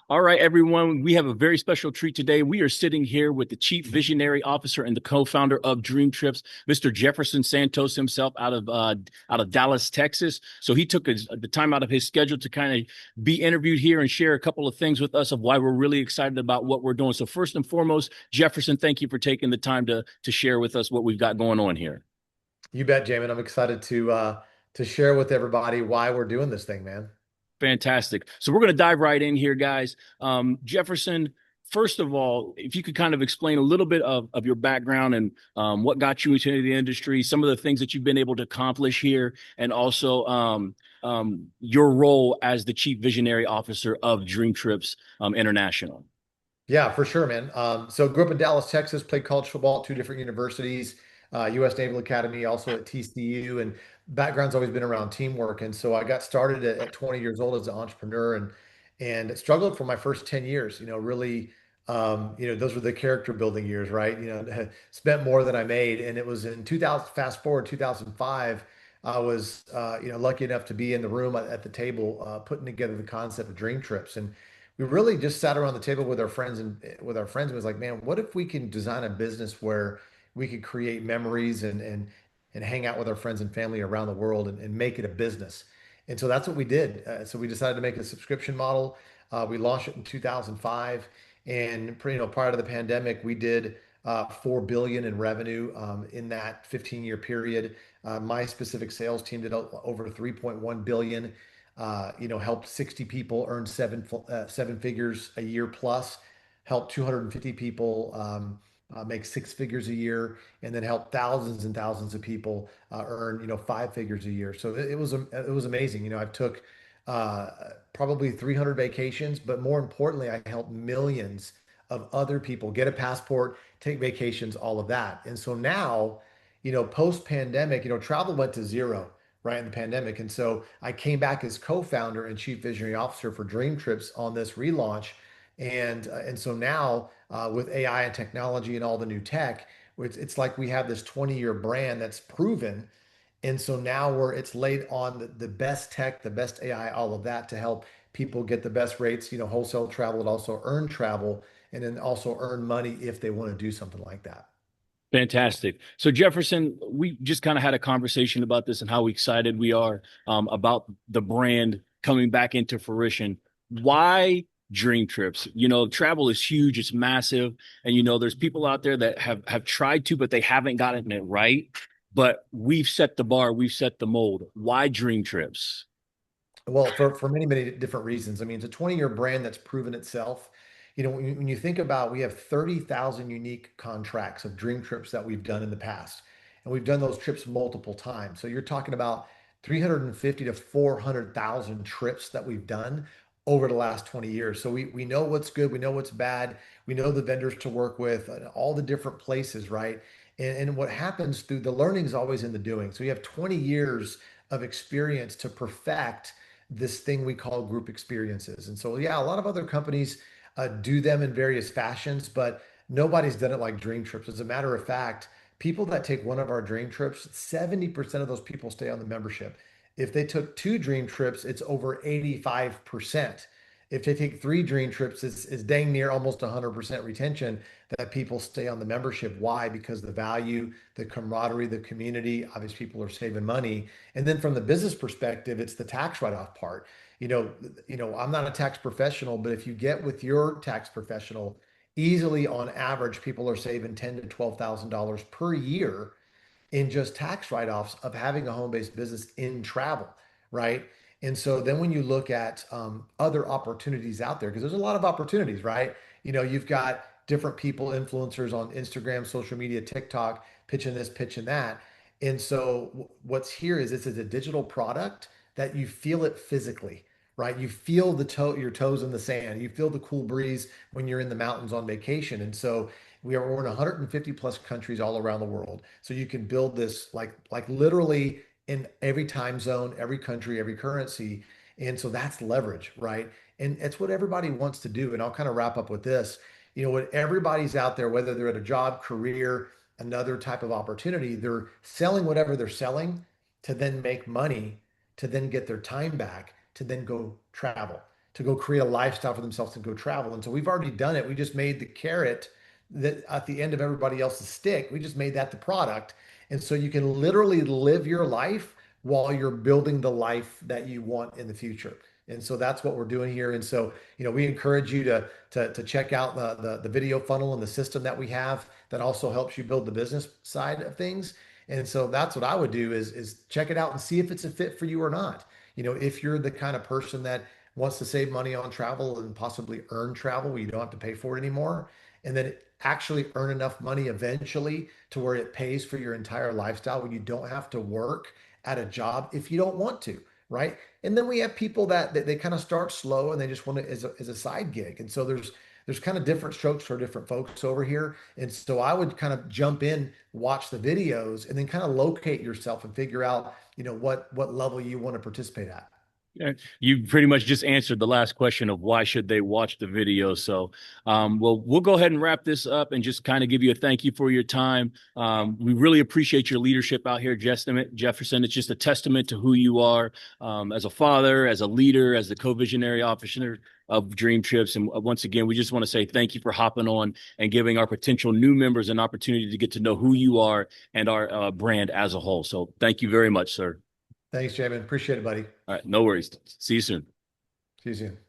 All right, everyone. We have a very special treat today. We are sitting here with the Chief Visionary Officer and the co-founder of Dreamtrips, Mr. Jefferson Santos himself out of Dallas, Texas. So he took the time out of his schedule to kind of be interviewed here and share a couple of things with us of why we're really excited about what we're doing. So first and foremost, Jefferson, thank you for taking the time to share with us what we've got going on here. You bet, Jamin. I'm excited to share with everybody why we're doing this thing, man. Fantastic. So we're going to dive right in here, guys. Jefferson, first of all, if you could kind of explain a little bit of your background and what got you into the industry, some of the things that you've been able to accomplish here, and also your role as the Chief Visionary Officer of Dream Trips International. Yeah, for sure, man. So grew up in Dallas, Texas, played college football at two different universities, U.S. Naval Academy, also at TCU, and background's always been around teamwork. And so I got started at 20 years old as an entrepreneur and struggled for my first 10 years. Really, those were the character building years, right? Spent more than I made, and it was in 2000. Fast forward 2005. I was, lucky enough to be in the room at the table, putting together the concept of Dream Trips, and we really just sat around the table with our friends and was like, man, what if we can design a business where we could create memories and hang out with our friends and family around the world and make it a business. And so that's what we did. So we decided to make a subscription model. We launched it in 2005, and prior to the pandemic, we did 4 billion in revenue in that 15-year period. My specific sales team did over 3.1 billion. Helped 60 people earn seven figures a year plus, helped 250 people make six figures a year, and then helped thousands and thousands of people earn, five figures a year. So it was amazing. I took uh, probably 300 vacations, but more importantly, I helped millions of other people get a passport, take vacations, all of that. And so now, post pandemic, travel went to zero right in the pandemic. And so I came back as co-founder and chief visionary officer for Dream Trips on this relaunch. And so now with AI and technology and all the new tech, it's like we have this 20-year brand that's proven. And so now it's laid on the best tech, the best AI, all of that to help people get the best rates, wholesale travel and also earn travel and then also earn money if they want to do something like that. Fantastic. So Jefferson, we just kind of had a conversation about this and how excited we are about the brand coming back into fruition. Why Dream Trips? Travel is huge, it's massive, and there's people out there that have tried to, but they haven't gotten it right. But we've set the bar, we've set the mold. Why Dream Trips? Well, for many, many different reasons. I mean, it's a 20-year brand that's proven itself. When you think about, we have 30,000 unique contracts of dream trips that we've done in the past, and we've done those trips multiple times. So you're talking about 350 to 400,000 trips that we've done over the last 20 years. So we know what's good, we know what's bad, we know the vendors to work with, all the different places, right? And what happens through the learning is always in the doing. So you have 20 years of experience to perfect this thing we call group experiences. And so, yeah, a lot of other companies do them in various fashions, but nobody's done it like Dream Trips. As a matter of fact, people that take one of our Dream Trips, 70% of those people stay on the membership. If they took two Dream Trips, it's over 85%. If they take three Dream Trips, it's dang near almost 100% retention that people stay on the membership. Why? Because the value, the camaraderie, the community, obviously people are saving money. And then from the business perspective, it's the tax write-off part. I'm not a tax professional, but if you get with your tax professional, easily on average, people are saving ten to $12,000 per year in just tax write-offs of having a home-based business in travel, right? And so then when you look at other opportunities out there, because there's a lot of opportunities, right? You've got different people, influencers on Instagram, social media, TikTok, pitching this, pitching that. And so what's here is this is a digital product that you feel it physically, right? You feel your toes in the sand. You feel the cool breeze when you're in the mountains on vacation. And so we're in 150 plus countries all around the world. So you can build this like literally in every time zone, every country, every currency. And so that's leverage, right? And it's what everybody wants to do. And I'll kind of wrap up with this. What everybody's out there, whether they're at a job, career, another type of opportunity, they're selling whatever they're selling to then make money, to then get their time back, to then go travel. to go create a lifestyle for themselves and go travel. And so we've already done it. We just made the carrot that at the end of everybody else's stick. We just made that the product. And so you can literally live your life while you're building the life that you want in the future. And so that's what we're doing here. And so, we encourage you to check out the video funnel and the system that we have that also helps you build the business side of things. And so that's what I would do is check it out and see if it's a fit for you or not. If you're the kind of person that wants to save money on travel and possibly earn travel where you don't have to pay for it anymore, and then actually earn enough money eventually to where it pays for your entire lifestyle when you don't have to work at a job if you don't want to, right? And then we have people that they kind of start slow and they just want it as a side gig. And so there's kind of different strokes for different folks over here. And so I would kind of jump in, watch the videos, and then kind of locate yourself and figure out, what level you want to participate at. Yeah, you pretty much just answered the last question of why should they watch the video. So, well, we'll go ahead and wrap this up and just kind of give you a thank you for your time. We really appreciate your leadership out here, Jefferson. It's just a testament to who you are, as a father, as a leader, as the co-visionary officer of Dream Trips. And once again, we just want to say thank you for hopping on and giving our potential new members an opportunity to get to know who you are and our brand as a whole. So thank you very much, sir. Thanks, Jamin. Appreciate it, buddy. All right, no worries. See you soon. See you soon.